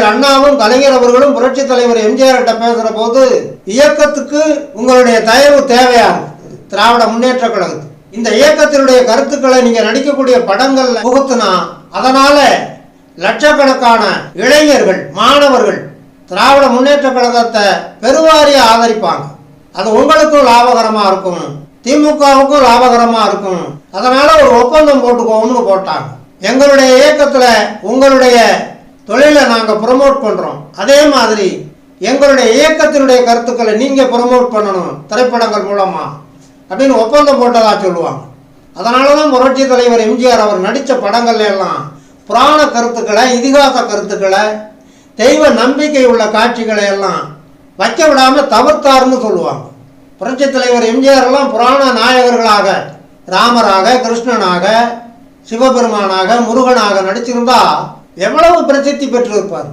அண்ணாவும் கலைஞர் அவர்களும் புரட்சி தலைவர் எம்ஜிஆர் கிட்ட பேசுற போது இயக்கத்துக்கு உங்களுடைய தயவு தேவையாகும். திராவிட முன்னேற்ற கழகத்துக்கு இந்த இயக்கத்தினுடைய கருத்துக்களை நீங்க நடிக்கக்கூடிய படங்கள்ல புகுத்துனா அதனால லட்சக்கணக்கான இளைஞர்கள் மாணவர்கள் திராவிட முன்னேற்ற கழகத்தை பெருவாரிய ஆதரிப்பாங்க. அது உங்களுக்கும் லாபகரமா இருக்கும், திமுகவுக்கும் லாபகரமா இருக்கும். அதனால ஒரு ஒப்பந்தம் போட்டுக்கோன்னு போட்டாங்க. எங்களுடைய இயக்கத்துல உங்களுடைய தொழிலை நாங்கள் ப்ரொமோட் பண்ணுறோம், அதே மாதிரி எங்களுடைய இயக்கத்தினுடைய கருத்துக்களை நீங்கள் ப்ரொமோட் பண்ணணும் திரைப்படங்கள் மூலமாக அப்படின்னு ஒப்பந்தம் போட்டதாக சொல்லுவாங்க. அதனால தான் புரட்சி தலைவர் எம்ஜிஆர் அவர் நடித்த படங்கள்ல எல்லாம் புராண கருத்துக்களை, இதிகாச கருத்துக்களை, தெய்வ நம்பிக்கை உள்ள காட்சிகளை எல்லாம் வைக்க விடாமல் தவிர்த்தாருன்னு சொல்லுவாங்க. புரட்சி தலைவர் எம்ஜிஆர் எல்லாம் புராண நாயகர்களாக ராமராக, கிருஷ்ணனாக, சிவபெருமானாக, முருகனாக நடிச்சிருந்தா எவ்வளவு பிரசித்தி பெற்றிருப்பார்.